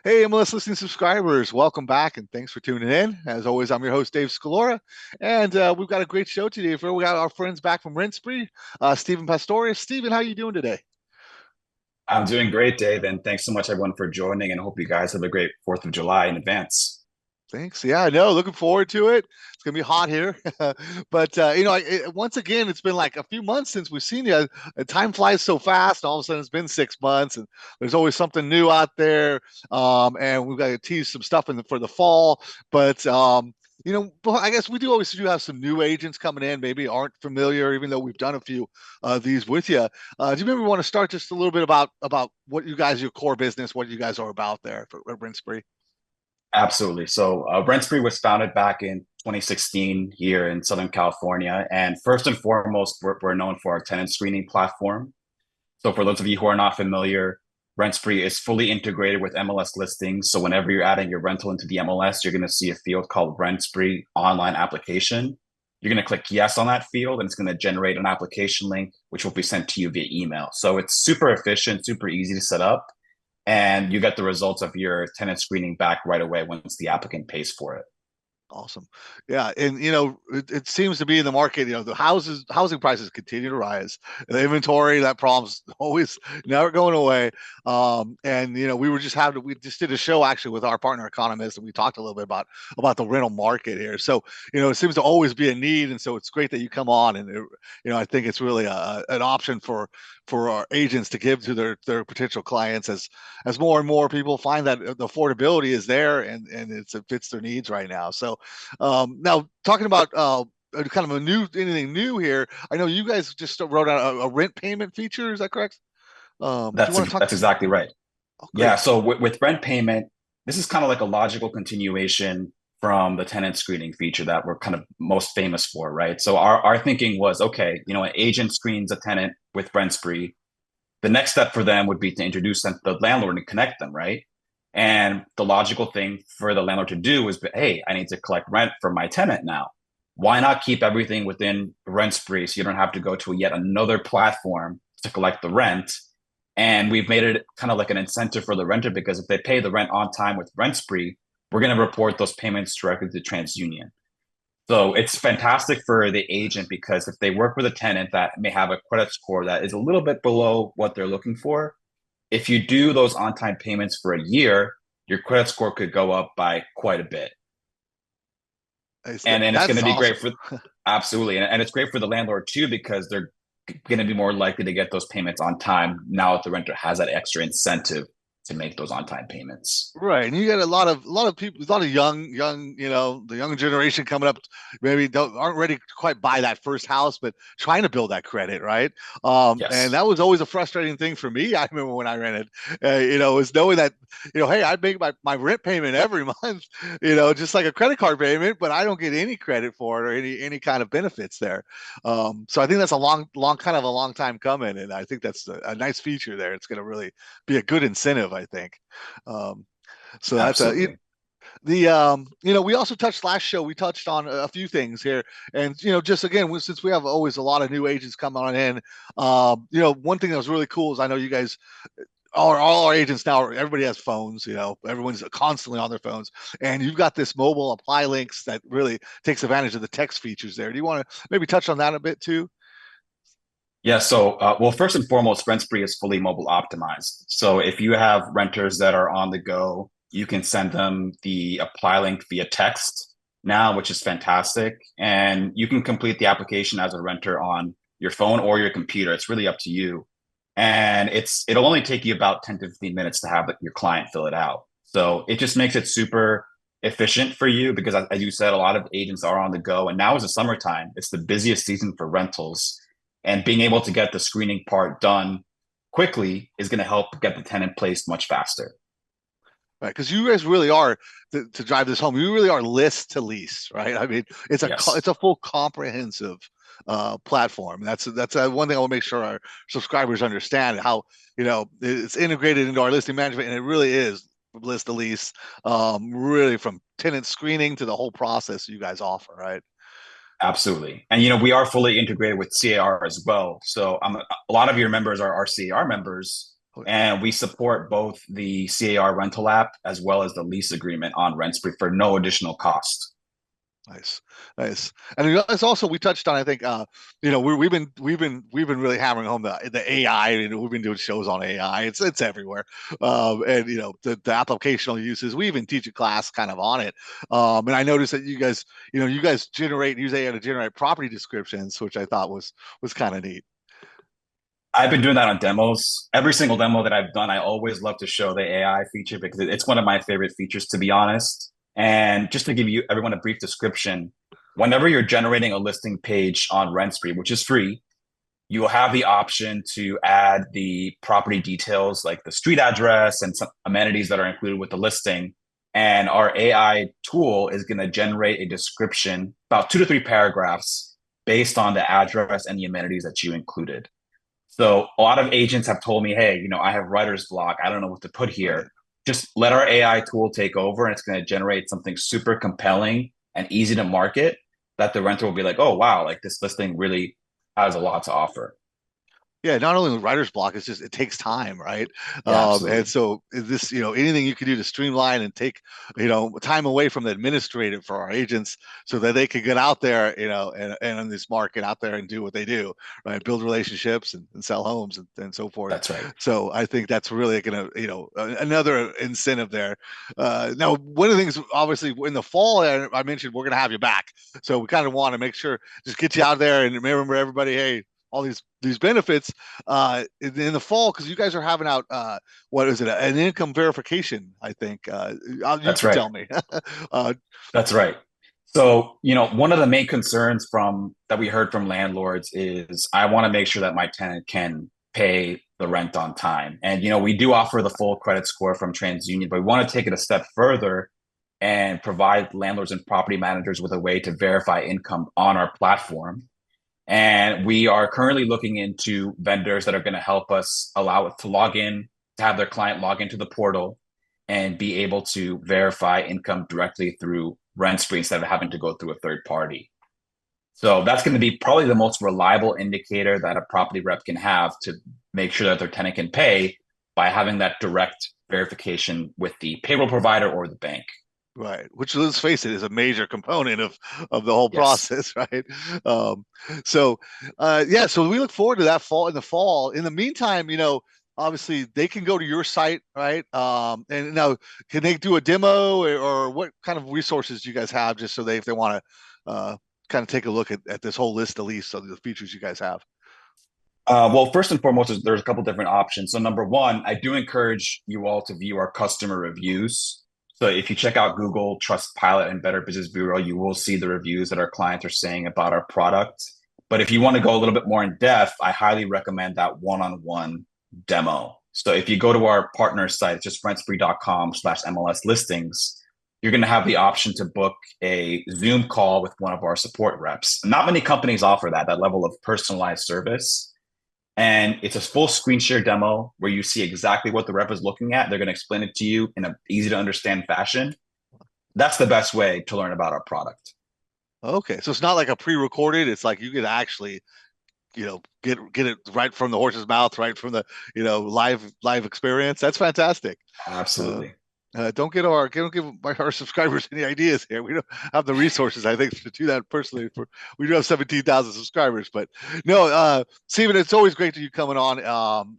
Hey, MLSListing subscribers, welcome back and thanks for tuning in. As always, I'm your host, Dave Scalora, and we've got a great show today. We got our friends back from RentSpree, Stephen Pastorius. Stephen, how are you doing today? I'm doing great, Dave, and thanks so much everyone for joining and I hope you guys have a great 4th of July in advance. Thanks. Yeah, I know. Looking forward to it. It's gonna be hot here, but once again, it's been like a few months since we've seen you. Time flies so fast. All of a sudden, it's been 6 months, and there's always something new out there. And we've got to tease some stuff for the fall. But but I guess we do have some new agents coming in. Maybe aren't familiar, even though we've done a few these with you. Do you maybe want to start just a little bit about what you guys, your core business, what you guys are about there for Rent Spree? Absolutely. So, RentSpree was founded back in 2016 here in Southern California. And first and foremost, we're known for our tenant screening platform. So, for those of you who are not familiar, RentSpree is fully integrated with MLS listings. So, whenever you're adding your rental into the MLS, you're going to see a field called RentSpree online application. You're going to click yes on that field, and it's going to generate an application link, which will be sent to you via email. So, it's super efficient, super easy to set up, and you get the results of your tenant screening back right away once the applicant pays for it. Awesome. Yeah. And, it seems to be in the market, the housing prices continue to rise. The inventory, that problem's always never going away. And, we just did a show actually with our partner economist, and we talked a little bit about the rental market here. So, it seems to always be a need. And so it's great that you come on and, I think it's really an option for our agents to give to their potential clients as more and more people find that the affordability is there and it fits their needs right now. So now talking about kind of anything new here. I know you guys just wrote out a rent payment feature. Is that correct? Do you That's want to talk? that's exactly right. Oh, Yeah. great. So with rent payment, this is kind of like a logical continuation from the tenant screening feature that we're kind of most famous for, right? So our thinking was, okay, an agent screens a tenant with RentSpree. The next step for them would be to introduce them to the landlord and connect them, right? And the logical thing for the landlord to do is, hey, I need to collect rent from my tenant now. Why not keep everything within RentSpree so you don't have to go to yet another platform to collect the rent? And we've made it kind of like an incentive for the renter because if they pay the rent on time with RentSpree, we're going to report those payments directly to TransUnion. So it's fantastic for the agent because if they work with a tenant that may have a credit score that is a little bit below what they're looking for, if you do those on-time payments for a year, your credit score could go up by quite a bit. And it's going That's to be awesome. great for absolutely. And it's great for the landlord too, because they're going to be more likely to get those payments on time now that the renter has that extra incentive to make those on-time payments. Right, and you got a lot of people, a lot of young, the young generation coming up, maybe aren't ready to quite buy that first house, but trying to build that credit, right? And Yes. that was always a frustrating thing for me. I remember when I rented, was knowing that, hey, I make my rent payment every month, just like a credit card payment, but I don't get any credit for it or any kind of benefits there. So I think that's a long time coming, and I think that's a nice feature there. It's going to really be a good incentive, I think. Um, so that's Absolutely. we also touched last show. We touched on a few things here, and just again, since we have always a lot of new agents coming on in, one thing that was really cool is I know you guys, all our agents now, everybody has phones. Everyone's constantly on their phones, and you've got this mobile apply links that really takes advantage of the text features there. Do you want to maybe touch on that a bit too? Yeah, so well, first and foremost, RentSpree is fully mobile optimized. So if you have renters that are on the go, you can send them the apply link via text now, which is fantastic. And you can complete the application as a renter on your phone or your computer. It's really up to you. And it'll only take you about 10 to 15 minutes to have your client fill it out. So it just makes it super efficient for you because as you said, a lot of agents are on the go. And now is the summertime. It's the busiest season for rentals, and being able to get the screening part done quickly is going to help get the tenant placed much faster. Right, because you guys really are to drive this home. You really are list to lease, right? I mean, it's Yes, a full comprehensive platform. That's one thing I will make sure our subscribers understand how it's integrated into our listing management, and it really is list to lease, really from tenant screening to the whole process you guys offer, right? absolutely. And we are fully integrated with CAR as well. So a lot of your members are our CAR members. And we support both the CAR rental app as well as the lease agreement on RentSpree for no additional cost. Nice, nice. And it's also we touched on. I think we've been really hammering home the AI. We've been doing shows on AI. It's everywhere, and the applicational uses. We even teach a class kind of on it. And I noticed that you guys use AI to generate property descriptions, which I thought was kind of neat. I've been doing that on demos. Every single demo that I've done, I always love to show the AI feature because it's one of my favorite features, to be honest. And just to give you everyone a brief description, whenever you're generating a listing page on RentSpree, which is free, you will have the option to add the property details like the street address and some amenities that are included with the listing. And our AI tool is going to generate a description, about 2 to 3 paragraphs, based on the address and the amenities that you included. So a lot of agents have told me, hey, I have writer's block. I don't know what to put Right. here. Just let our AI tool take over and it's going to generate something super compelling and easy to market that the renter will be like, oh, wow, like this listing really has a lot to offer. Yeah, not only with writer's block, it takes time, right? Yeah, And absolutely. so this, anything you can do to streamline and take, time away from the administrative for our agents so that they can get out there, and in this market out there and do what they do, right? Build relationships and sell homes and so forth. That's right. So I think that's really going to, another incentive there. Now, one of the things, obviously, in the fall, I mentioned we're going to have you back. So we kind of want to make sure, just get you out there and remember everybody, hey, all these benefits in the fall because you guys are having out what is it, an income verification, I think. You That's can right. tell me. uh, That's right. So, one of the main concerns from that we heard from landlords is I want to make sure that my tenant can pay the rent on time. And, we do offer the full credit score from TransUnion, but we want to take it a step further and provide landlords and property managers with a way to verify income on our platform. And we are currently looking into vendors that are going to help us allow it to log in, to have their client log into the portal and be able to verify income directly through RentSpree instead of having to go through a third party. So that's going to be probably the most reliable indicator that a property rep can have to make sure that their tenant can pay by having that direct verification with the payroll provider or the bank. right, which, let's face it, is a major component of the whole Yes, process. Right. um so yeah, so we look forward to that fall. In the meantime, obviously they can go to your site, right? And now, can they do a demo, or what kind of resources do you guys have, just so if they want to kind of take a look at this whole list, at least of the features you guys have? Well, first and foremost, there's a couple different options. So, number one, I do encourage you all to view our customer reviews. So, if you check out Google, Trustpilot, and Better Business Bureau, you will see the reviews that our clients are saying about our product. But if you want to go a little bit more in depth, I highly recommend that one-on-one demo. So, if you go to our partner site, it's just rentspree.com/MLSlistings, you're going to have the option to book a Zoom call with one of our support reps. Not many companies offer that level of personalized service. And it's a full screen share demo where you see exactly what the rep is looking at. They're going to explain it to you in an easy to understand fashion. That's the best way to learn about our product. Okay, so it's not like a pre-recorded. It's like you can actually, get it right from the horse's mouth, right from the, live experience. That's fantastic. uh, Absolutely. don't give our subscribers any ideas here. We don't have the resources, I think, to do that personally. We do have 17,000 subscribers, but no, Stephen, it's always great to you coming on.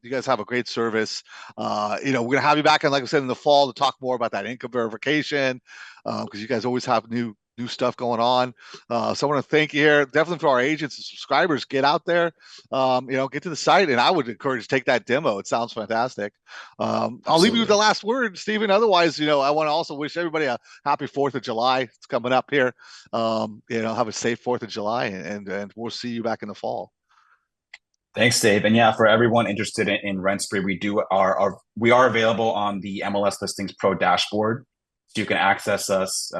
You guys have a great service. We're gonna have you back, and like I said, in the fall to talk more about that income verification, because you guys always have new stuff going on. So I want to thank you here. Definitely for our agents and subscribers, get out there, get to the site, and I would encourage take that demo. It sounds fantastic. I'll leave you with the Absolutely. last word, Stephen. Otherwise, I want to also wish everybody a happy 4th of July. It's coming up here. Have a safe 4th of July, and we'll see you back in the fall. Thanks, Dave. And yeah, for everyone interested in RentSpree, we are available on the MLS Listings Pro dashboard, so you can access us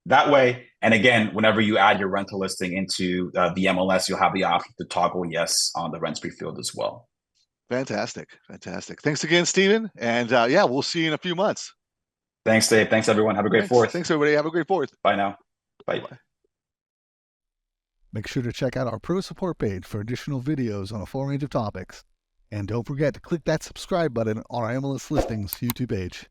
that way. And again, whenever you add your rental listing into the MLS, you'll have the option to toggle yes on the RentSpree field as well. Fantastic. Fantastic. Thanks again, Stephen. And yeah, we'll see you in a few months. Thanks, Dave. Thanks, everyone. Have a great Thanks. fourth. Thanks, everybody. Have a great 4th. Bye now. Bye. Bye-bye. Make sure to check out our Pro Support page for additional videos on a full range of topics. And don't forget to click that subscribe button on our MLS Listings YouTube page.